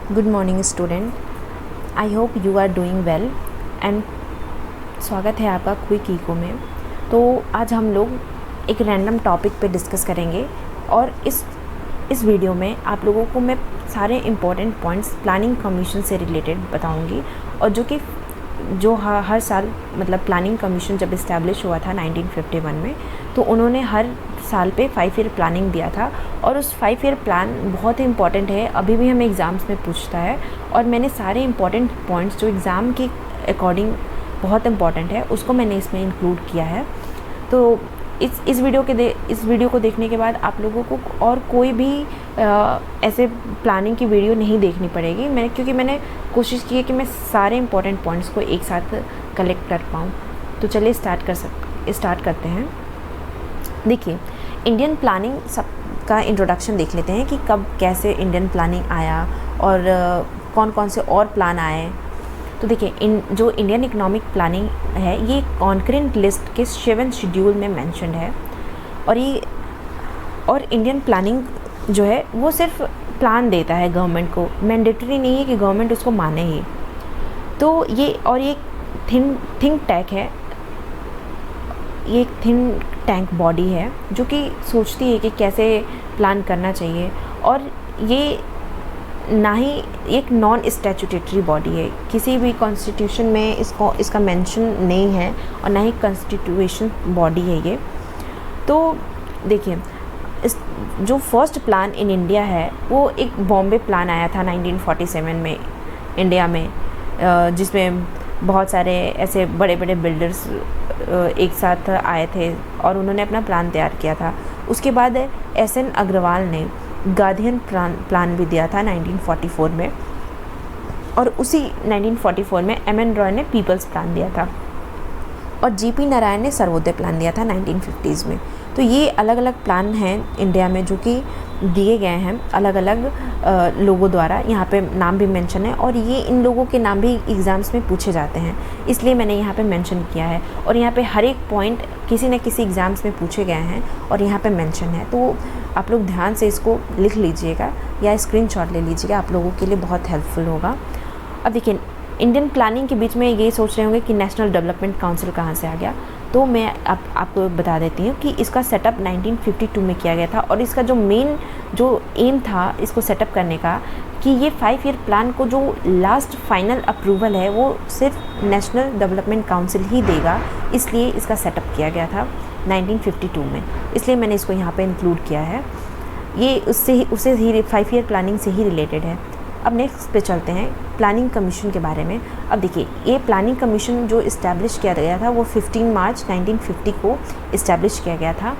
Good morning student, I hope you are doing well and स्वागत है आपका quick eco में। तो आज हम लोग एक रैंडम टॉपिक पे डिस्कस करेंगे और इस वीडियो में आप लोगों को मैं सारे इम्पोर्टेंट पॉइंट्स प्लानिंग कमीशन से रिलेटेड बताऊंगी। और जो हर साल मतलब प्लानिंग कमीशन जब इस्टेब्लिश हुआ था 1951 में, तो उन्होंने हर साल पे 5 ईयर प्लानिंग दिया था। और उस 5 ईयर प्लान बहुत ही इम्पॉर्टेंट है, अभी भी हमें एग्ज़ाम्स में पूछता है। और मैंने सारे इम्पॉर्टेंट पॉइंट्स जो एग्ज़ाम के अकॉर्डिंग बहुत इम्पॉर्टेंट है उसको मैंने इसमें इंक्लूड किया है। तो इस वीडियो को देखने के बाद आप लोगों को और कोई भी ऐसे प्लानिंग की वीडियो नहीं देखनी पड़ेगी, क्योंकि मैंने कोशिश की है कि मैं सारे इम्पॉर्टेंट पॉइंट्स को एक साथ कलेक्ट कर पाऊँ। तो चलिए स्टार्ट करते हैं। देखिए, इंडियन प्लानिंग सब का इंट्रोडक्शन देख लेते हैं कि कब कैसे इंडियन प्लानिंग आया और कौन कौन से और प्लान आए। तो देखिए, जो इंडियन इकोनॉमिक प्लानिंग है ये कॉन्करेंट लिस्ट के 7 शेड्यूल में मेंशन्ड है। और इंडियन प्लानिंग जो है वो सिर्फ प्लान देता है गवर्नमेंट को, मैंडेटरी नहीं है कि गवर्नमेंट उसको माने ही। तो ये थिंक टैंक है, ये एक थिंक टैंक बॉडी है जो कि सोचती है कि कैसे प्लान करना चाहिए। और ये ना ही एक नॉन स्टैट्यूटरी बॉडी है, किसी भी कॉन्स्टिट्यूशन में इसका मेंशन नहीं है और ना ही कॉन्स्टिट्यूशन बॉडी है ये। तो देखिए, जो फर्स्ट प्लान इन इंडिया है वो एक बॉम्बे प्लान आया था 1947 में इंडिया में, जिसमें बहुत सारे ऐसे बड़े बड़े बिल्डर्स एक साथ आए थे और उन्होंने अपना प्लान तैयार किया था। उसके बाद एस.एन. अग्रवाल ने गांधीयन प्लान भी दिया था 1944 में, और उसी 1944 में एम.एन. रॉय ने पीपल्स प्लान दिया था और जी.पी. नारायण ने सर्वोदय प्लान दिया था 1950s में। तो ये अलग अलग प्लान हैं इंडिया में जो कि दिए गए हैं अलग अलग लोगों द्वारा। यहाँ पे नाम भी मेंशन है और ये इन लोगों के नाम भी एग्ज़ाम्स में पूछे जाते हैं, इसलिए मैंने यहाँ पे मेंशन किया है। और यहाँ पे हर एक पॉइंट किसी न किसी एग्ज़ाम्स में पूछे गए हैं और यहाँ पे मेंशन है। तो आप लोग ध्यान से इसको लिख लीजिएगा या स्क्रीनशॉट ले लीजिएगा, आप लोगों के लिए बहुत हेल्पफुल होगा। अब देखिए, इंडियन प्लानिंग के बीच में ये सोच रहे होंगे कि नेशनल डेवलपमेंट काउंसिल कहाँ से आ गया। तो मैं आपको बता देती हूँ कि इसका सेटअप 1952 में किया गया था। और इसका जो एम था इसको सेटअप करने का कि ये 5 ईयर प्लान को जो लास्ट फाइनल अप्रूवल है वो सिर्फ नेशनल डेवलपमेंट काउंसिल ही देगा, इसलिए इसका सेटअप किया गया था 1952 में। इसलिए मैंने इसको यहाँ पे इंक्लूड किया है। ये उससे ही 5 ईयर प्लानिंग से ही रिलेटेड है। अब नेक्स्ट पे चलते हैं प्लानिंग कमीशन के बारे में। अब देखिए, ये प्लानिंग कमीशन जो इस्टेब्लिश किया गया था वो 15 मार्च 1950 को इस्टेब्लिश किया गया था।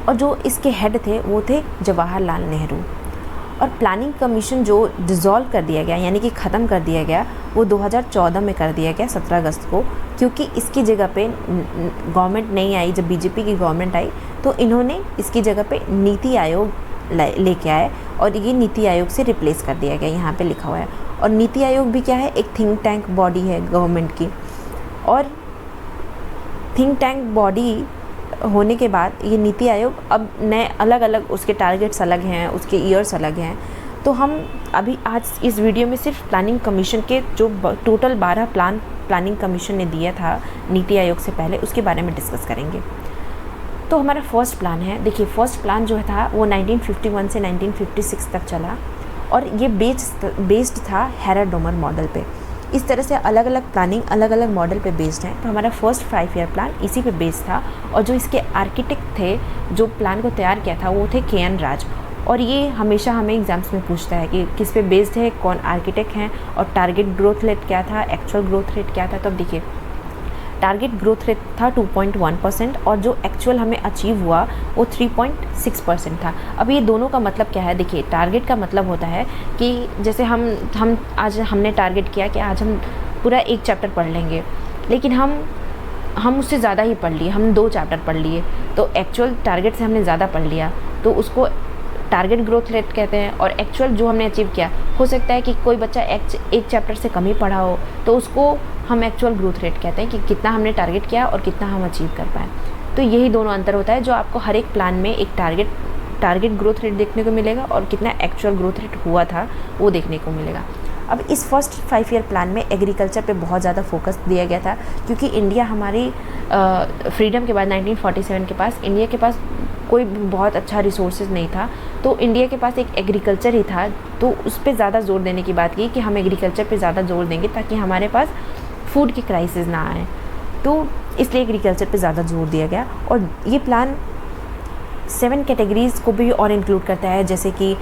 और जो इसके हेड थे वो थे जवाहरलाल नेहरू। और प्लानिंग कमीशन जो डिज़ोल्व कर दिया गया यानी कि ख़त्म कर दिया गया वो 2014 में कर दिया गया 17 अगस्त को, क्योंकि इसकी जगह पे गवर्नमेंट नहीं आई। जब बीजेपी की गवर्नमेंट आई तो इन्होंने इसकी जगह पे नीति आयोग लेके आए और ये नीति आयोग से रिप्लेस कर दिया गया, यहाँ पे लिखा हुआ है। और नीति आयोग भी क्या है, एक थिंक टैंक बॉडी है गवर्नमेंट की। और थिंक टैंक बॉडी होने के बाद ये नीति आयोग अब नए अलग अलग उसके टारगेट्स अलग हैं, उसके ईयर्स अलग हैं। तो हम अभी आज इस वीडियो में सिर्फ प्लानिंग कमीशन के जो टोटल 12 प्लानिंग कमीशन ने दिया था नीति आयोग से पहले, उसके बारे में डिस्कस करेंगे। तो हमारा फर्स्ट प्लान है, देखिए फर्स्ट प्लान जो था वो 1951 से 1956 तक चला और ये बेस्ड था हेराडोमर मॉडल पे। इस तरह से अलग अलग प्लानिंग अलग अलग मॉडल पे बेस्ड है। तो हमारा फर्स्ट 5 ईयर प्लान इसी पे बेस्ड था। और जो इसके आर्किटेक्ट थे, जो प्लान को तैयार किया था, वो थे के.एन. राज। और ये हमेशा हमें एग्जाम्स में पूछता है कि किस पे बेस्ड है, कौन आर्किटेक्ट हैं और टारगेट ग्रोथ रेट क्या था, एक्चुअल ग्रोथ रेट क्या था। तो अब देखिए, टारगेट ग्रोथ रेट था 2.1% और जो एक्चुअल हमें अचीव हुआ वो 3.6% था। अब ये दोनों का मतलब क्या है, देखिए टारगेट का मतलब होता है कि जैसे हम आज हमने टारगेट किया कि आज हम पूरा एक चैप्टर पढ़ लेंगे, लेकिन हम उससे ज़्यादा ही पढ़ लिए, हम 2 चैप्टर पढ़ लिए, तो एक्चुअल टारगेट से हमने ज़्यादा पढ़ लिया, तो उसको टारगेट ग्रोथ रेट कहते हैं। और एक्चुअल जो हमने अचीव किया, हो सकता है कि कोई बच्चा एक चैप्टर से कम ही पढ़ा हो, तो उसको हम एक्चुअल ग्रोथ रेट कहते हैं कि कितना हमने टारगेट किया और कितना हम अचीव कर पाए। तो यही दोनों अंतर होता है जो आपको हर एक प्लान में एक टारगेट ग्रोथ रेट देखने को मिलेगा और कितना एक्चुअल ग्रोथ रेट हुआ था वो देखने को मिलेगा। अब इस फर्स्ट 5 ईयर प्लान में एग्रीकल्चर पे बहुत ज़्यादा फोकस दिया गया था, क्योंकि इंडिया हमारी फ्रीडम के बाद 1947 के पास इंडिया के पास कोई बहुत अच्छा रिसोर्सेज नहीं था, तो इंडिया के पास एक एग्रीकल्चर ही था। तो उस पर ज़्यादा जोर देने की बात की कि हम एग्रीकल्चर पे ज़्यादा जोर देंगे ताकि हमारे पास फूड की क्राइसिस ना आए, तो इसलिए एग्रीकल्चर पे ज़्यादा जोर दिया गया। और ये प्लान 7 कैटेगरीज़ को भी और इंक्लूड करता है, जैसे कि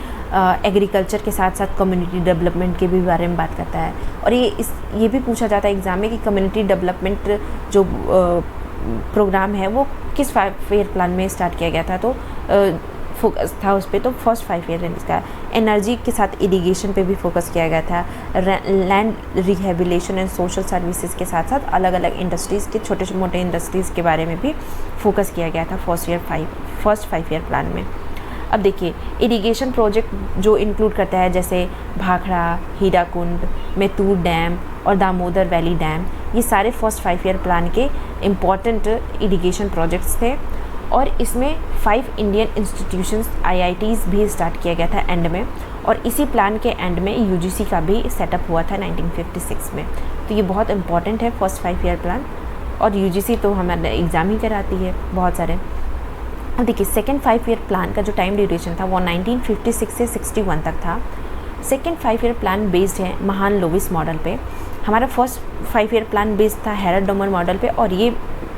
एग्रीकल्चर के साथ साथ कम्युनिटी डेवलपमेंट के भी बारे में बात करता है। और ये भी पूछा जाता है एग्ज़ाम में कि कम्युनिटी डेवलपमेंट जो प्रोग्राम है वो किस 5 ईयर प्लान में स्टार्ट किया गया था, तो फोकस था उस पर। तो फर्स्ट 5 ईयर इसका एनर्जी के साथ इरिगेशन पे भी फोकस किया गया था, land rehabilitation and social services के साथ साथ अलग अलग इंडस्ट्रीज़ के छोटे मोटे इंडस्ट्रीज़ के बारे में भी फोकस किया गया था फर्स्ट 5 ईयर प्लान में। अब देखिए इरिगेशन प्रोजेक्ट जो इंक्लूड करता है जैसे भाखड़ा, हीराकुंड, मैतूर डैम और दामोदर वैली डैम, ये सारे फर्स्ट 5 ईयर प्लान के इम्पॉर्टेंट इरिगेशन प्रोजेक्ट्स थे। और इसमें 5 इंडियन इंस्टीट्यूशंस IITs भी स्टार्ट किया गया था एंड में, और इसी प्लान के एंड में UGC का भी सेटअप हुआ था 1956 में। तो ये बहुत इंपॉर्टेंट है फर्स्ट 5 ईयर प्लान, और UGC तो हमारे एग्ज़ाम ही कराती है बहुत सारे। अब देखिए सेकेंड 5 ईयर प्लान का जो टाइम ड्यूरेशन था वो 1956 से 61 तक था। सेकेंड 5 ईयर प्लान बेस्ड है महान लोविस मॉडल पे। हमारा फर्स्ट 5 ईयर प्लान बेस्ड था हैरल्ड डोमर मॉडल पे, और ये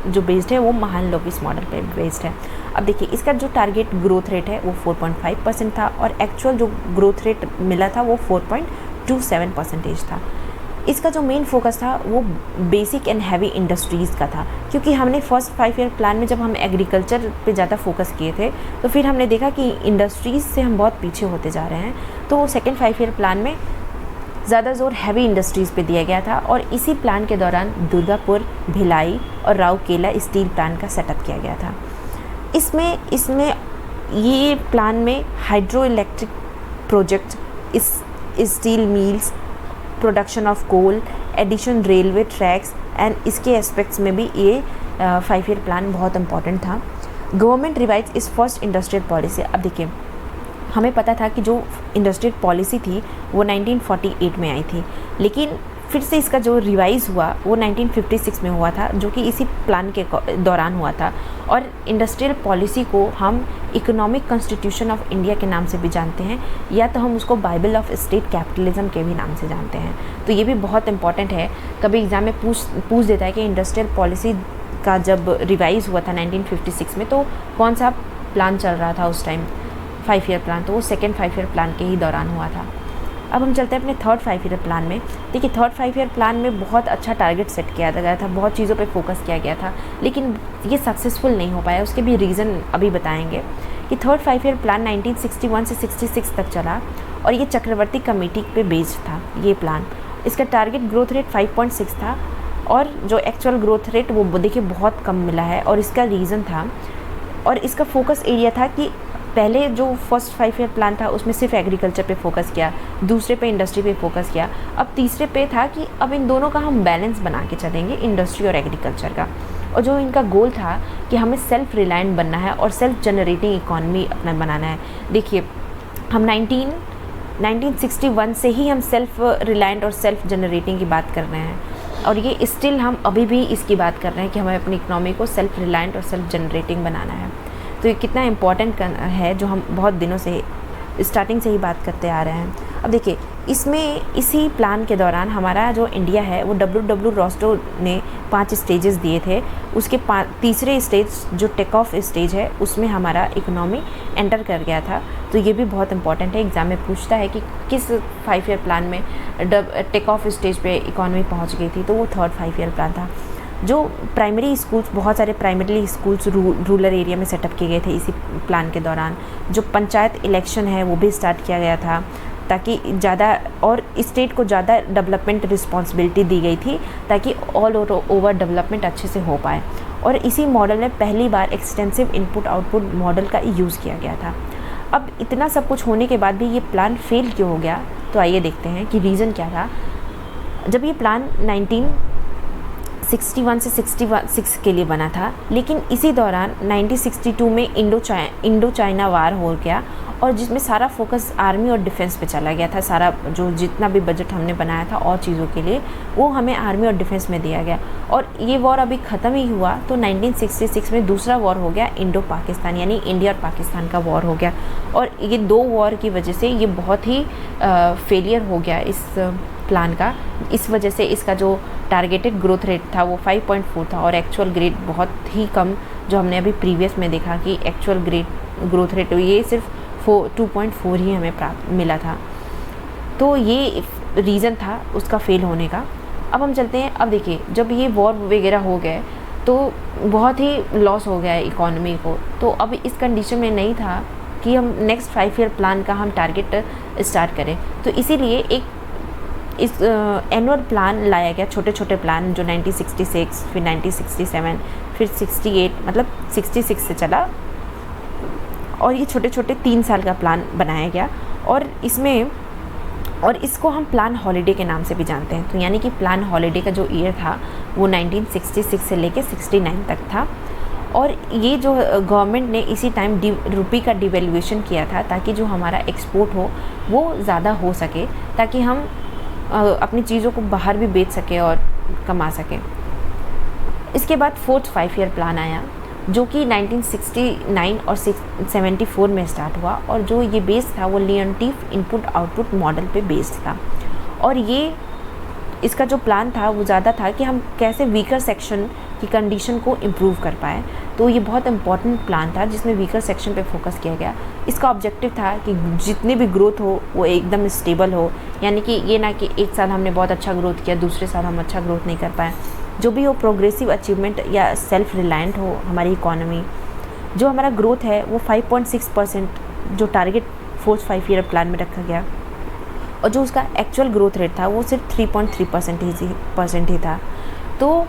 जो बेस्ड है वो महान लोविस मॉडल पे बेस्ड है। अब देखिए इसका जो टारगेट ग्रोथ रेट है वो 4.5% था, और एक्चुअल जो ग्रोथ रेट मिला था वो 4.27% था। इसका जो मेन फोकस था वो बेसिक एंड हैवी इंडस्ट्रीज़ का था, क्योंकि हमने फर्स्ट 5 ईयर प्लान में जब हम एग्रीकल्चर पे ज़्यादा फोकस किए थे तो फिर हमने देखा कि इंडस्ट्रीज़ से हम बहुत पीछे होते जा रहे हैं। तो सेकेंड 5 ईयर प्लान में ज़्यादा जोर हैवी इंडस्ट्रीज़ पे दिया गया था, और इसी प्लान के दौरान दुर्गापुर, भिलाई और राउरकेला स्टील प्लांट का सेटअप किया गया था। इसमें ये प्लान में hydro electric project, steel mills, production of coal, addition railway tracks and इसके एस्पेक्ट्स में भी ये 5 ईयर प्लान बहुत इंपॉर्टेंट था। गवर्नमेंट रिवाइज इस फर्स्ट इंडस्ट्रियल पॉलिसी। अब देखिए हमें पता था कि जो इंडस्ट्रियल पॉलिसी थी वो 1948 में आई थी, लेकिन फिर से इसका जो रिवाइज़ हुआ वो 1956 में हुआ था, जो कि इसी प्लान के दौरान हुआ था। और इंडस्ट्रियल पॉलिसी को हम इकोनॉमिक कॉन्स्टिट्यूशन ऑफ इंडिया के नाम से भी जानते हैं, या तो हम उसको बाइबल ऑफ स्टेट कैपिटलिज्म के भी नाम से जानते हैं। तो ये भी बहुत इंपॉर्टेंट है, कभी एग्ज़ाम में पूछ देता है कि इंडस्ट्रियल पॉलिसी का जब रिवाइज़ हुआ था 1956 में तो कौन सा प्लान चल रहा था उस टाइम 5 ईयर प्लान, तो वो सेकेंड 5 ईयर प्लान के ही दौरान हुआ था। अब हम चलते हैं अपने थर्ड 5 ईयर प्लान में। देखिए थर्ड 5 ईयर प्लान में बहुत अच्छा टारगेट सेट किया गया था, बहुत चीज़ों पे फोकस किया गया था, लेकिन ये सक्सेसफुल नहीं हो पाया। उसके भी रीज़न अभी बताएंगे कि थर्ड 5 ईयर प्लान 1961 से 66 तक चला, और ये चक्रवर्ती कमेटी पे बेस्ड था ये प्लान। इसका टारगेट ग्रोथ रेट 5.6 था, और जो एक्चुअल ग्रोथ रेट वो देखिए बहुत कम मिला है। और इसका रीज़न था, और इसका फोकस एरिया था कि पहले जो फर्स्ट 5 ईयर प्लान था उसमें सिर्फ एग्रीकल्चर पे फोकस किया, दूसरे पे इंडस्ट्री पे फोकस किया, अब तीसरे पे था कि अब इन दोनों का हम बैलेंस बना के चलेंगे, इंडस्ट्री और एग्रीकल्चर का। और जो इनका गोल था कि हमें सेल्फ रिलायंट बनना है और सेल्फ जनरेटिंग इकॉनमी अपना बनाना है। देखिए हम 1961 से ही हम सेल्फ रिलायंट और सेल्फ जनरेटिंग की बात कर रहे हैं, और ये स्टिल हम अभी भी इसकी बात कर रहे हैं कि हमें अपनी इकनॉमी को सेल्फ रिलायंट और सेल्फ जनरेटिंग बनाना है। तो ये कितना इम्पॉर्टेंट है जो हम बहुत दिनों से स्टार्टिंग से ही बात करते आ रहे हैं। अब देखिए इसी प्लान के दौरान हमारा जो इंडिया है वो डब्ल्यू रॉस्टो ने 5 स्टेजेस दिए थे, उसके तीसरे स्टेज जो टेक ऑफ स्टेज है उसमें हमारा इकोनॉमी एंटर कर गया था। तो ये भी बहुत इंपॉर्टेंट है, एग्ज़ाम में पूछता है कि किस 5 ईयर प्लान में टेक ऑफ स्टेज पे इकोनॉमी पहुंच गई थी, तो वो थर्ड 5 ईयर प्लान था। जो प्राइमरी स्कूल्स, बहुत सारे प्राइमरी स्कूल्स रूरल एरिया में सेटअप किए गए थे इसी प्लान के दौरान। जो पंचायत इलेक्शन है वो भी स्टार्ट किया गया था, ताकि ज़्यादा और स्टेट को ज़्यादा डेवलपमेंट रिस्पॉन्सिबिलिटी दी गई थी, ताकि ऑल ओवर डेवलपमेंट अच्छे से हो पाए। और इसी मॉडल में पहली बार एक्सटेंसिव इनपुट आउटपुट मॉडल का यूज़ किया गया था। अब इतना सब कुछ होने के बाद भी ये प्लान फेल क्यों हो गया, तो आइए देखते हैं कि रीज़न क्या था। जब ये प्लान 61 से 66 के लिए बना था, लेकिन इसी दौरान 1962 में इंडो चाइना वार हो गया और जिसमें सारा फोकस आर्मी और डिफेंस पे चला गया था। सारा जो जितना भी बजट हमने बनाया था और चीज़ों के लिए वो हमें आर्मी और डिफेंस में दिया गया और ये वॉर अभी ख़त्म ही हुआ तो 1966 में दूसरा वॉर हो गया इंडो पाकिस्तान, यानी इंडिया और पाकिस्तान का वॉर हो गया। और ये 2 वॉर की वजह से ये बहुत ही फेलियर हो गया इस प्लान का। इस वजह से इसका जो टारगेटेड ग्रोथ रेट था वो 5.4 था और एक्चुअल ग्रेड बहुत ही कम, जो हमने अभी प्रीवियस में देखा कि एक्चुअल ग्रोथ रेट ये सिर्फ 2.4 ही हमें प्राप्त मिला था। तो ये रीज़न था उसका फेल होने का। अब हम चलते हैं, अब देखिए जब ये वॉर वगैरह हो गए तो बहुत ही लॉस हो गया है इकोनॉमी को। तो अब इस कंडीशन में नहीं था कि हम नेक्स्ट 5 ईयर प्लान का हम टारगेट स्टार्ट करें, तो इसीलिए एक इस एनुअल प्लान लाया गया, छोटे छोटे प्लान जो 1966 फिर 1967 फिर 68, मतलब 66 से चला और ये छोटे छोटे 3 साल का प्लान बनाया गया और इसको हम प्लान हॉलिडे के नाम से भी जानते हैं। तो यानी कि प्लान हॉलिडे का जो ईयर था वो 1966 से लेके 69 तक था और ये जो गवर्नमेंट ने इसी टाइम रुपये का डिवेल्यूएशन किया था ताकि जो हमारा एक्सपोर्ट हो वो ज़्यादा हो सके, ताकि हम अपनी चीज़ों को बाहर भी बेच सके और कमा सके। इसके बाद 4th 5 ईयर प्लान आया जो कि 1969 और 74 में स्टार्ट हुआ और जो ये बेस था वो लियनटीफ इनपुट आउटपुट मॉडल पे बेस्ड था। और ये इसका जो प्लान था वो ज़्यादा था कि हम कैसे वीकर सेक्शन की कंडीशन को इम्प्रूव कर पाए। तो ये बहुत इंपॉर्टेंट प्लान था जिसमें वीकर सेक्शन पे फोकस किया गया। इसका ऑब्जेक्टिव था कि जितनी भी ग्रोथ हो वो एकदम स्टेबल हो, यानी कि ये ना कि एक साल हमने बहुत अच्छा ग्रोथ किया दूसरे साल हम अच्छा ग्रोथ नहीं कर पाए। जो भी हो प्रोग्रेसिव अचीवमेंट या सेल्फ रिलायंट हो हमारी इकोनॉमी। जो हमारा ग्रोथ है वो 5.6% जो टारगेट 4th 5 ईयर प्लान में रखा गया और जो उसका एक्चुअल ग्रोथ रेट था वो सिर्फ 3.3% ही था। तो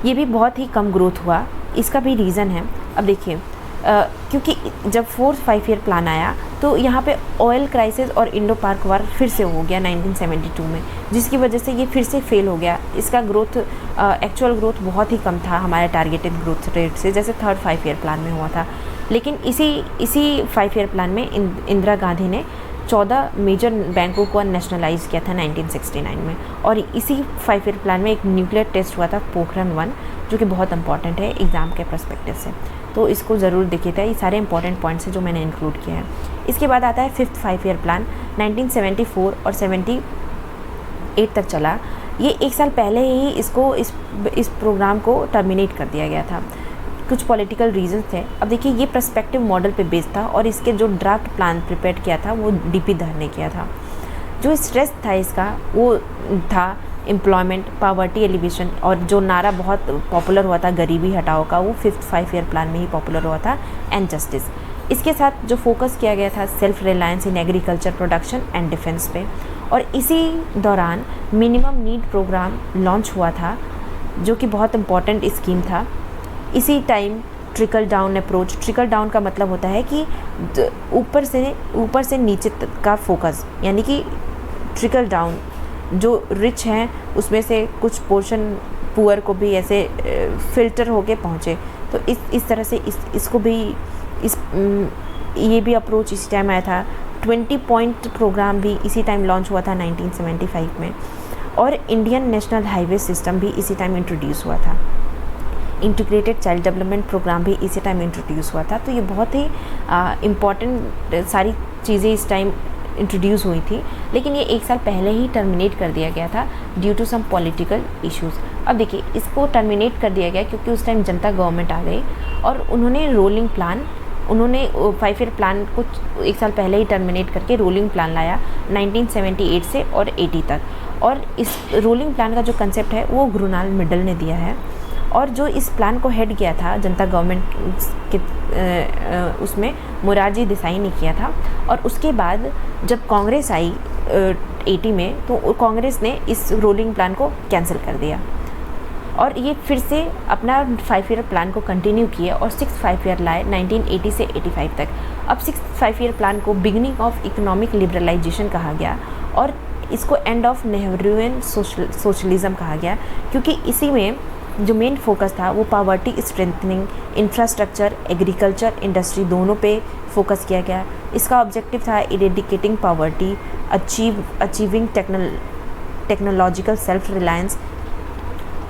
ये भी बहुत ही कम ग्रोथ हुआ। इसका भी रीज़न है। अब देखिए क्योंकि जब 4th 5 ईयर प्लान आया तो यहाँ पे ऑयल क्राइसिस और इंडो पाक वार फिर से हो गया 1972 में, जिसकी वजह से ये फिर से फेल हो गया। इसका ग्रोथ एक्चुअल ग्रोथ बहुत ही कम था हमारे टारगेटेड ग्रोथ रेट से, जैसे 3rd 5 ईयर प्लान में हुआ था। लेकिन इसी 5 ईयर प्लान में इंदिरा गांधी ने 14 मेजर बैंकों को नेशनलाइज किया था 1969 में। और इसी 5 ईयर प्लान में एक न्यूक्लियर टेस्ट हुआ था पोखरण 1 जो कि बहुत इंपॉर्टेंट है एग्ज़ाम के पर्सपेक्टिव से, तो इसको ज़रूर देखिए था। ये सारे इंपॉर्टेंट पॉइंट्स हैं जो मैंने इंक्लूड किए हैं। इसके बाद आता है 5th 5 ईयर प्लान 1974 और 78 तक चला। ये एक साल पहले ही इस प्रोग्राम को टर्मिनेट कर दिया गया था। कुछ पॉलिटिकल रीजंस थे। अब देखिए ये पर्सपेक्टिव मॉडल पे बेस्ड था और इसके जो ड्राफ्ट प्लान प्रिपेयर किया था वो डीपी धर ने किया था। जो स्ट्रेस था इसका वो था एम्प्लॉयमेंट, पावर्टी एलिवेशन, और जो नारा बहुत पॉपुलर हुआ था गरीबी हटाओ का वो 5th 5 ईयर प्लान में ही पॉपुलर हुआ था, एंड जस्टिस। इसके साथ जो फोकस किया गया था self reliance in agriculture production and defence पे। और इसी दौरान मिनिमम नीड प्रोग्राम लॉन्च हुआ था जो कि बहुत इम्पॉर्टेंट स्कीम था। इसी time trickle down approach, trickle down का मतलब होता है कि ऊपर से नीचे तक का फोकस, यानी कि ट्रिकल डाउन जो रिच हैं उसमें से कुछ पोर्शन पुअर को भी ऐसे फिल्टर होके पहुँचे। तो इस तरह से इसको भी ये भी अप्रोच इसी टाइम आया था। 20 पॉइंट प्रोग्राम भी इसी टाइम लॉन्च हुआ था 1975 में। और इंडियन नेशनल हाईवे सिस्टम भी इसी टाइम इंट्रोड्यूस हुआ था। इंटीग्रेटेड चाइल्ड डेवलपमेंट प्रोग्राम भी इसी टाइम इंट्रोड्यूस हुआ था। तो ये बहुत ही इम्पॉर्टेंट सारी चीज़ें इस टाइम इंट्रोड्यूस हुई थी, लेकिन ये एक साल पहले ही टर्मिनेट कर दिया गया था due to some political issues. अब देखिए इसको टर्मिनेट कर दिया गया क्योंकि उस टाइम जनता गवर्नमेंट आ गई और उन्होंने 5 ईयर प्लान को एक साल पहले ही टर्मिनेट करके रोलिंग प्लान लाया 1978 से और 80 तक। और इस रोलिंग प्लान का जो कंसेप्ट है वो गुरुनाल मिडल ने दिया है। और जो इस प्लान को हेड किया था जनता गवर्नमेंट के उसमें मोरारजी देसाई ने किया था। और उसके बाद जब कांग्रेस आई 80 में तो कांग्रेस ने इस रोलिंग प्लान को कैंसिल कर दिया और ये फिर से अपना 5 ईयर प्लान को कंटिन्यू किया और 6th 5 ईयर लाए 1980 से 85 तक। अब 6th 5 ईयर प्लान को बिगनिंग ऑफ इकोनॉमिक लिबरलाइजेशन कहा गया और इसको एंड ऑफ नेहरूवियन सोशलिज्म कहा गया, क्योंकि इसी में जो मेन फोकस था वो poverty strengthening, infrastructure, agriculture, industry दोनों पे फोकस किया गया। इसका ऑब्जेक्टिव था eradicating poverty, achieving technological self reliance,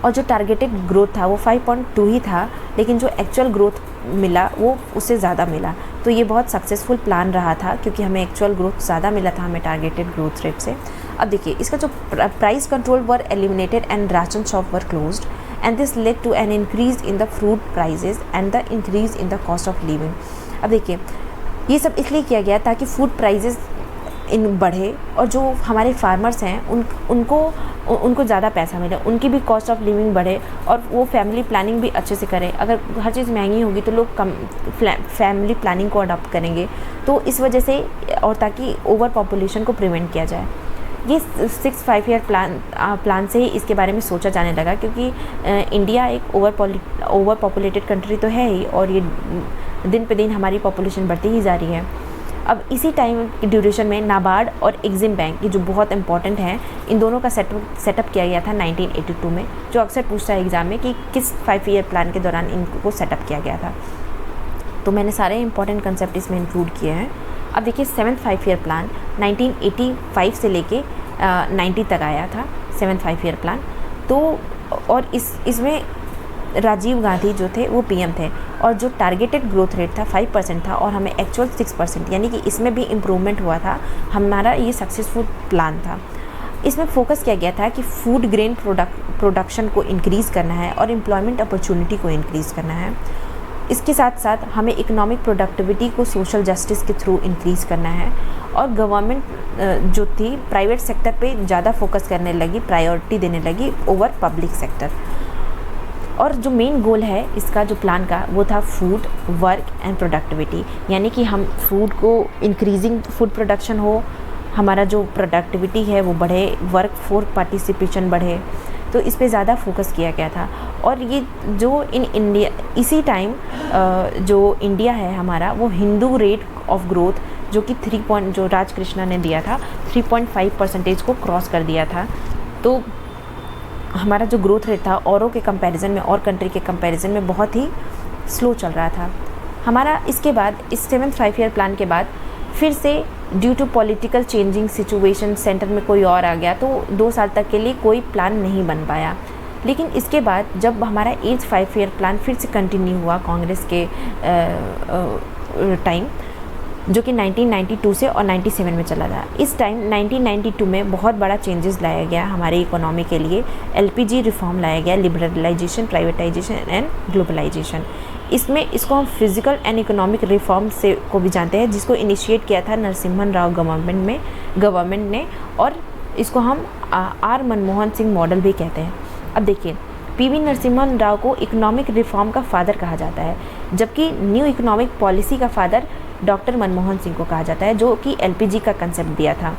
और जो टारगेटेड ग्रोथ था वो 5.2 ही था, लेकिन जो एक्चुअल ग्रोथ मिला वो उससे ज़्यादा मिला। तो ये बहुत सक्सेसफुल प्लान रहा था, क्योंकि हमें एक्चुअल ग्रोथ ज़्यादा मिला था हमें टारगेटेड ग्रोथ रेट से। अब देखिए, इसका जो price control were eliminated and ration shop were closed and this led to an increase in the fruit prices and the increase in the cost of living. अब देखिए, ये सब इसलिए किया गया ताकि फूड प्राइजेज बढ़े और जो हमारे फार्मर्स हैं उनको ज़्यादा पैसा मिले, उनकी भी कॉस्ट ऑफ लिविंग बढ़े और वो फैमिली प्लानिंग भी अच्छे से करें। अगर हर चीज़ महंगी होगी तो लोग कम फैमिली प्लानिंग को अडॉप्ट करेंगे, तो इस वजह से, और ताकि ओवर पॉपुलेशन को प्रिवेंट किया जाए। ये 6 ईयर प्लान से ही इसके बारे में सोचा जाने लगा, क्योंकि इंडिया एक ओवर पॉपुलेटेड कंट्री तो है ही, और ये दिन पे दिन हमारी पॉपुलेशन बढ़ती ही जा रही है। अब इसी टाइम की ड्यूरेशन में नाबार्ड और एग्जिम बैंक, ये जो बहुत इंपॉर्टेंट हैं, इन दोनों का सेटअप किया गया था 1982 में, जो अक्सर पूछता है एग्ज़ाम में कि किस 5 ईयर प्लान के दौरान इनको सेटअप किया गया था। तो मैंने सारे इंपॉर्टेंट कंसेप्ट इसमें इंक्लूड किए हैं। अब देखिए, 7th 5 ईयर प्लान 1985 से लेके 90 तक आया था 7th 5 ईयर प्लान। तो और इसमें राजीव गांधी जो थे वो पीएम थे, और जो टारगेटेड ग्रोथ रेट था 5% था, और हमें एक्चुअल 6%, यानी कि इसमें भी इम्प्रूवमेंट हुआ था। हमारा ये सक्सेसफुल प्लान था। इसमें फोकस किया गया था कि फूड ग्रेन प्रोडक्शन को इंक्रीज़ करना है और एम्प्लॉयमेंट अपॉर्चुनिटी को इंक्रीज़ करना है। इसके साथ साथ हमें इकोनॉमिक प्रोडक्टिविटी को सोशल जस्टिस के थ्रू इंक्रीज़ करना है, और गवर्नमेंट जो थी प्राइवेट सेक्टर पे ज़्यादा फोकस करने लगी, प्रायोरिटी देने लगी ओवर पब्लिक सेक्टर। और जो मेन गोल है इसका, जो प्लान का, वो था फूड, वर्क एंड प्रोडक्टिविटी, यानी कि हम फूड को इंक्रीजिंग फूड प्रोडक्शन हो, हमारा जो प्रोडक्टिविटी है वो बढ़े, वर्क फोर्स पार्टिसिपेशन बढ़े, तो इस पे ज़्यादा फोकस किया गया था। और ये जो इंडिया इसी टाइम जो इंडिया है हमारा, वो हिंदू रेट ऑफ ग्रोथ जो कि जो राजकृष्णा ने दिया था 3.5% को क्रॉस कर दिया था। तो हमारा जो ग्रोथ रेट था औरों के कंपैरिजन में, और कंट्री के कंपैरिजन में बहुत ही स्लो चल रहा था हमारा। इसके बाद इस 7th 5 ईयर प्लान के बाद फिर से due to political changing situation centre में कोई और आ गया, तो 2 साल तक के लिए कोई प्लान नहीं बन पाया। लेकिन इसके बाद जब हमारा 8th 5 ईयर प्लान फिर से कंटिन्यू हुआ कांग्रेस के टाइम, जो कि 1992 से और 97 में चला था। इस टाइम 1992 में बहुत बड़ा चेंजेस लाया गया हमारे इकोनॉमी के लिए। एलपीजी रिफॉर्म लाया गया, लिबरलाइजेशन, प्राइवेटाइजेशन एंड ग्लोबलाइजेशन। इसको हम फिजिकल एंड इकोनॉमिक रिफॉर्म से को भी जानते हैं, जिसको इनिशिएट किया था नरसिम्हन राव गवर्नमेंट ने, और इसको हम आर मनमोहन सिंह मॉडल भी कहते हैं। अब देखिए, पीवी नरसिम्हन राव को इकोनॉमिक रिफॉर्म का फादर कहा जाता है, जबकि न्यू इकोनॉमिक पॉलिसी का फादर डॉक्टर मनमोहन सिंह को कहा जाता है, जो कि एलपीजी का कंसेप्ट दिया था।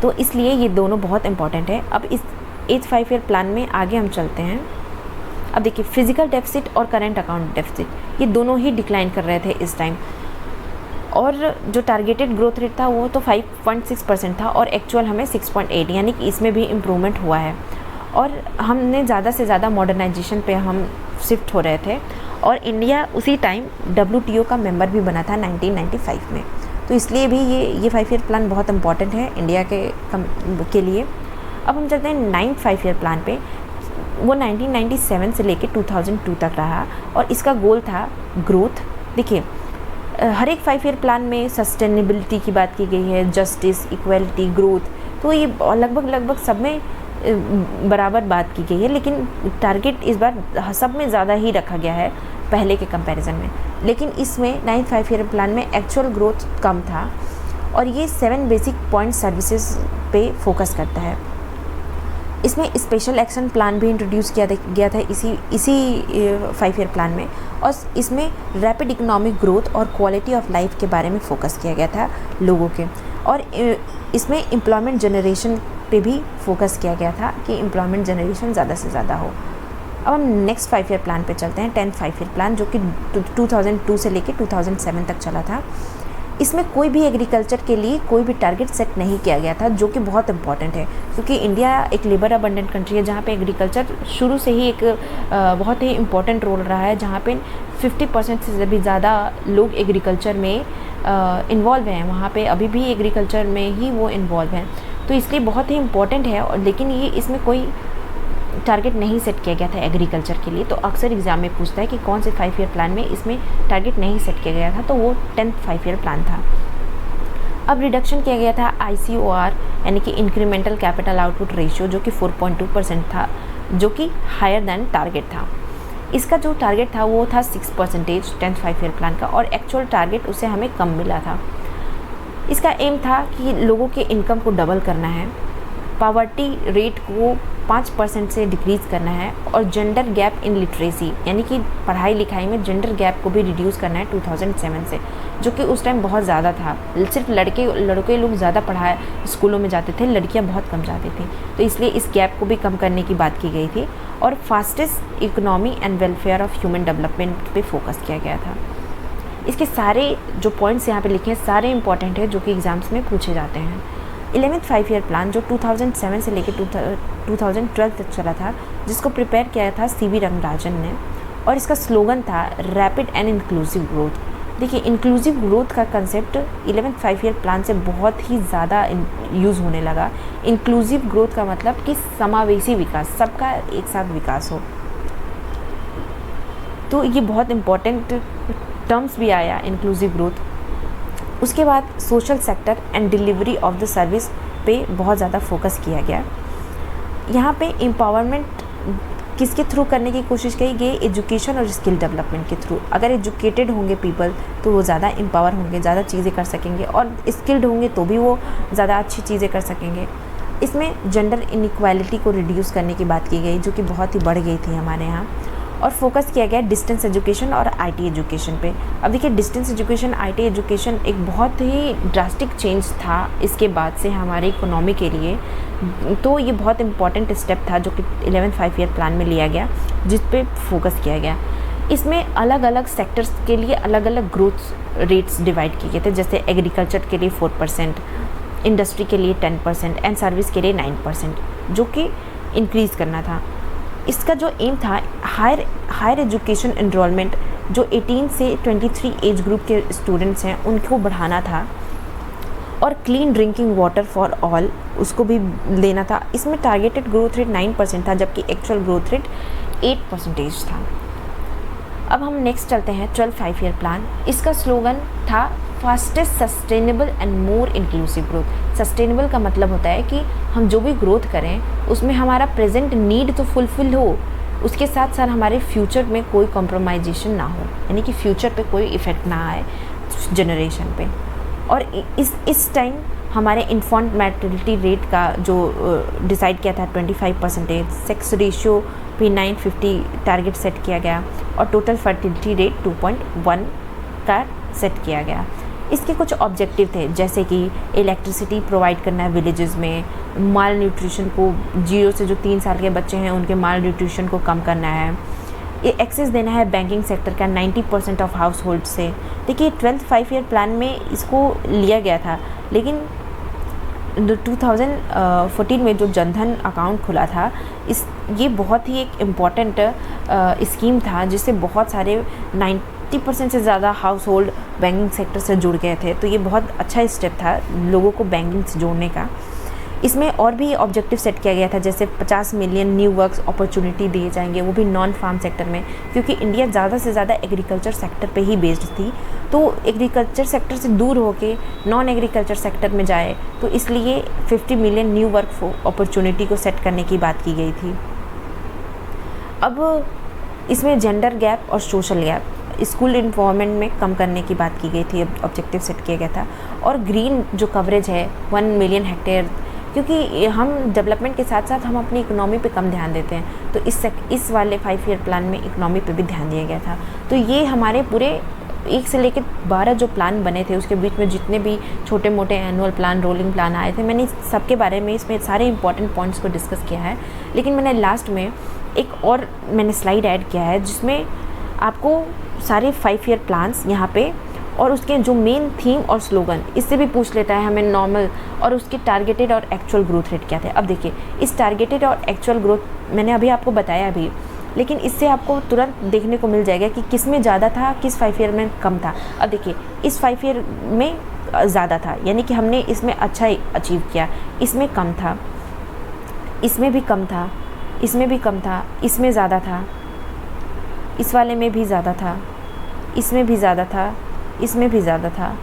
तो इसलिए ये दोनों बहुत इंपॉर्टेंट है। अब इस 8th 5 ईयर प्लान में आगे हम चलते हैं। अब देखिए, फिजिकल डेफिसिट और करंट अकाउंट डेफिसिट ये दोनों ही डिक्लाइन कर रहे थे इस टाइम, और जो टारगेटेड ग्रोथ रेट था वो तो 5.6% था, और एक्चुअल हमें 6.8, यानी कि इसमें भी इम्प्रूवमेंट हुआ है। और हमने ज़्यादा से ज़्यादा मॉडर्नाइजेशन पे हम शिफ्ट हो रहे थे, और इंडिया उसी टाइम WTO का मेंबर भी बना था 1995 में। तो इसलिए भी ये 5 ईयर प्लान बहुत इंपॉर्टेंट है इंडिया के लिए। अब हम चलते हैं 9th 5 ईयर प्लान पे। वो 1997 से लेके 2002 तक रहा, और इसका गोल था ग्रोथ। देखिए, हर एक 5 ईयर प्लान में सस्टेनेबिलिटी की बात की गई है, जस्टिस, इक्वलिटी, ग्रोथ, तो ये लगभग सब में बराबर बात की गई है, लेकिन टारगेट इस बार सब में ज़्यादा ही रखा गया है पहले के कंपैरिजन में। लेकिन इसमें 9th 5 ईयर प्लान में एक्चुअल ग्रोथ कम था, और ये 7 बेसिक पॉइंट सर्विसेज पे फोकस करता है। इसमें स्पेशल एक्शन प्लान भी इंट्रोड्यूस किया गया था इसी 5 ईयर प्लान में, और इसमें रैपिड इकोनॉमिक ग्रोथ और क्वालिटी ऑफ लाइफ के बारे में फोकस किया गया था लोगों के, और इसमें एम्प्लॉयमेंट जनरेशन पे भी फोकस किया गया था कि एम्प्लॉयमेंट जनरेशन ज़्यादा से ज़्यादा हो। अब हम नेक्स्ट 5 ईयर प्लान पे चलते हैं, 10th 5 ईयर प्लान, जो कि 2002 से लेके 2007 तक चला था। इसमें कोई भी एग्रीकल्चर के लिए कोई भी टारगेट सेट नहीं किया गया था, जो कि बहुत इंपॉर्टेंट है क्योंकि इंडिया एक लेबर अबंडेंट कंट्री है जहाँ पे एग्रीकल्चर शुरू से ही एक बहुत ही इम्पॉर्टेंट रोल रहा है, जहाँ पे 50% से भी ज़्यादा लोग एग्रीकल्चर में इन्वॉल्व हैं। वहाँ पे अभी भी एग्रीकल्चर में ही वो इन्वॉल्व हैं, तो इसलिए बहुत ही इम्पॉर्टेंट है। और लेकिन ये इसमें कोई टारगेट नहीं सेट किया गया था एग्रीकल्चर के लिए। तो अक्सर एग्जाम में पूछता है कि कौन से 5 ईयर प्लान में इसमें टारगेट नहीं सेट किया गया था, तो वो 10th 5 ईयर प्लान था। अब रिडक्शन किया गया था ICOR यानी कि इंक्रीमेंटल कैपिटल आउटपुट रेशियो, जो कि 4.2% था, जो कि हायर दैन टारगेट था। इसका जो टारगेट था वो था 6% 10th 5 ईयर प्लान का, और एक्चुअल टारगेट उसे हमें कम मिला था। इसका एम था कि लोगों के इनकम को डबल करना है, पावर्टी रेट को 5% से डिक्रीज़ करना है, और जेंडर गैप इन लिटरेसी यानी कि पढ़ाई लिखाई में जेंडर गैप को भी रिड्यूस करना है 2007 से, जो कि उस टाइम बहुत ज़्यादा था। सिर्फ लड़के लोग ज़्यादा पढ़ाई स्कूलों में जाते थे, लड़कियां बहुत कम जाती थी, तो इसलिए इस गैप को भी कम करने की बात की गई थी। और fastest economy and welfare of human development पे फोकस किया गया था। इसके सारे जो पॉइंट्स यहाँ पे लिखे हैं सारे इंपॉर्टेंट है, जो कि एग्ज़ाम्स में पूछे जाते हैं। 11th 5 ईयर प्लान जो 2007 से लेकर 2012 तक चला था, जिसको प्रिपेयर किया था CV रंगराजन ने, और इसका स्लोगन था रैपिड एंड इंक्लूसिव ग्रोथ। देखिए, इंक्लूसिव ग्रोथ का कंसेप्ट 11th 5 ईयर प्लान से बहुत ही ज़्यादा यूज़ होने लगा। इंक्लूसिव ग्रोथ का मतलब कि समावेशी विकास, सबका एक साथ विकास हो। तो ये बहुत इम्पॉर्टेंट टर्म्स भी आया इंक्लूसिव ग्रोथ। उसके बाद social sector and delivery of the service पे बहुत ज़्यादा फोकस किया गया। यहाँ पे एम्पावरमेंट किसके थ्रू करने की कोशिश की गई? एजुकेशन और स्किल डेवलपमेंट के थ्रू। अगर एजुकेटेड होंगे पीपल तो वो ज़्यादा एम्पावर होंगे, ज़्यादा चीज़ें कर सकेंगे, और स्किल्ड होंगे तो भी वो ज़्यादा अच्छी चीज़ें कर सकेंगे। इसमें जेंडर इनइक्वालिटी को रिड्यूस करने की बात की गई, जो कि बहुत ही बढ़ गई थी हमारे यहाँ। और फोकस किया गया डिस्टेंस एजुकेशन और IT एजुकेशन पे। अब देखिए, डिस्टेंस एजुकेशन, IT एजुकेशन एक बहुत ही ड्रास्टिक चेंज था इसके बाद से हमारे इकोनॉमी के लिए। तो ये बहुत इंपॉर्टेंट स्टेप था जो कि 11th 5 ईयर प्लान में लिया गया, जिस पे फोकस किया गया। इसमें अलग अलग सेक्टर्स के लिए अलग अलग ग्रोथ रेट्स डिवाइड किए गए थे, जैसे एग्रीकल्चर के लिए 4%, इंडस्ट्री के लिए 10% एंड सर्विस के लिए 9%, जो कि इंक्रीज़ करना था। इसका जो एम था हायर एजुकेशन एनरोलमेंट, जो 18 से 23 एज ग्रुप के स्टूडेंट्स हैं उनको बढ़ाना था, और clean drinking water for all उसको भी लेना था। इसमें टारगेटेड ग्रोथ रेट 9% था, जबकि एक्चुअल ग्रोथ रेट 8% था। अब हम नेक्स्ट चलते हैं 12th 5 ईयर प्लान। इसका स्लोगन था fastest sustainable and more inclusive growth. Sustainable का मतलब होता है कि हम जो भी ग्रोथ करें उसमें हमारा प्रेजेंट नीड तो फुलफिल हो, उसके साथ साथ हमारे फ्यूचर में कोई कॉम्प्रोमाइजेशन ना हो, यानी कि फ्यूचर पे कोई इफ़ेक्ट ना आए जनरेशन पे। और इस टाइम हमारे इन्फॉन्ट मैटरनिटी रेट का जो डिसाइड किया था 25%, सेक्स रेशियो पे 950 टारगेट सेट किया गया, और टोटल फर्टिलिटी रेट 2.1 का सेट किया गया। इसके कुछ ऑब्जेक्टिव थे, जैसे कि इलेक्ट्रिसिटी प्रोवाइड करना है विलेजेस में, माल न्यूट्रिशन को 0 से जो 3 साल के बच्चे हैं उनके माल न्यूट्रिशन को कम करना है, ये एक्सेस देना है बैंकिंग सेक्टर का 90% ऑफ हाउस होल्ड से। देखिए 12th 5 ईयर प्लान में इसको लिया गया था, लेकिन 2014 में जो जनधन अकाउंट खुला था, ये बहुत ही एक इम्पॉर्टेंट स्कीम था, जिससे बहुत सारे 90% से ज़्यादा हाउस होल्ड बैंकिंग सेक्टर से जुड़ गए थे। तो ये बहुत अच्छा स्टेप था लोगों को बैंकिंग से जोड़ने का। इसमें और भी ऑब्जेक्टिव सेट किया गया था, जैसे 50 मिलियन न्यू वर्क्स अपॉर्चुनिटी दिए जाएंगे, वो भी नॉन फार्म सेक्टर में, क्योंकि इंडिया ज़्यादा से ज़्यादा एग्रीकल्चर सेक्टर पे ही बेस्ड थी। तो एग्रीकल्चर सेक्टर से दूर होके नॉन एग्रीकल्चर सेक्टर में जाए, तो इसलिए 50 मिलियन न्यू वर्क अपॉर्चुनिटी को सेट करने की बात की गई थी। अब इसमें जेंडर गैप और सोशल गैप, स्कूल इन्वॉल्वमेंट में कम करने की बात की गई थी, ऑब्जेक्टिव सेट किया गया था। और ग्रीन जो कवरेज है 1 मिलियन हेक्टेयर, क्योंकि हम डेवलपमेंट के साथ साथ हम अपनी इकोनॉमी पे कम ध्यान देते हैं, तो इस वाले 5 ईयर प्लान में इकोनॉमी पे भी ध्यान दिया गया था। तो ये हमारे पूरे 1 से लेकर 12 जो प्लान बने थे, उसके बीच में जितने भी छोटे मोटे एनुअल प्लान, रोलिंग प्लान आए थे, मैंने सबके बारे में इसमें सारे इंपॉर्टेंट पॉइंट्स को डिस्कस किया है। लेकिन मैंने लास्ट में एक और स्लाइड ऐड किया है, जिसमें आपको सारे 5 ईयर प्लान्स यहाँ पे और उसके जो मेन थीम और स्लोगन, इससे भी पूछ लेता है हमें नॉर्मल, और उसके टारगेटेड और एक्चुअल ग्रोथ रेट क्या थे। अब देखिए इस टारगेटेड और एक्चुअल ग्रोथ मैंने अभी आपको बताया अभी, लेकिन इससे आपको तुरंत देखने को मिल जाएगा कि किस में ज़्यादा था, किस 5 ईयर में कम था। अब देखिए इस 5 ईयर में ज़्यादा था, यानी कि हमने इसमें अच्छा अचीव किया, इसमें कम था, इसमें भी कम था, इसमें भी कम था, इसमें ज़्यादा था, इस वाले में भी ज़्यादा था, इसमें भी ज़्यादा था, इसमें भी ज़्यादा था,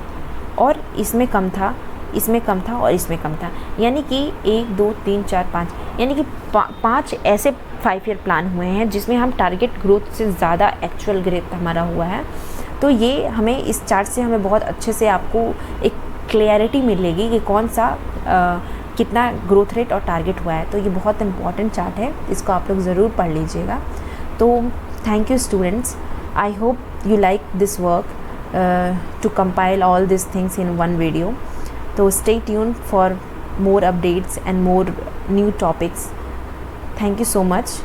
और इसमें कम था, इसमें कम था, और इसमें कम था। यानी कि 1 2 3 4 5, यानी कि 5 ऐसे 5 ईयर प्लान हुए हैं जिसमें हम टारगेट ग्रोथ से ज़्यादा एक्चुअल ग्रोथ हमारा हुआ है। तो ये हमें इस चार्ट से हमें बहुत अच्छे से आपको एक क्लैरिटी मिलेगी कि कौन सा कितना ग्रोथ रेट और टारगेट हुआ है। तो ये बहुत इंपॉर्टेंट चार्ट है, इसको आप लोग ज़रूर पढ़ लीजिएगा। तो thank you students, I hope you like this work to compile all these things in one video. So stay tuned for more updates and more new topics. Thank you so much.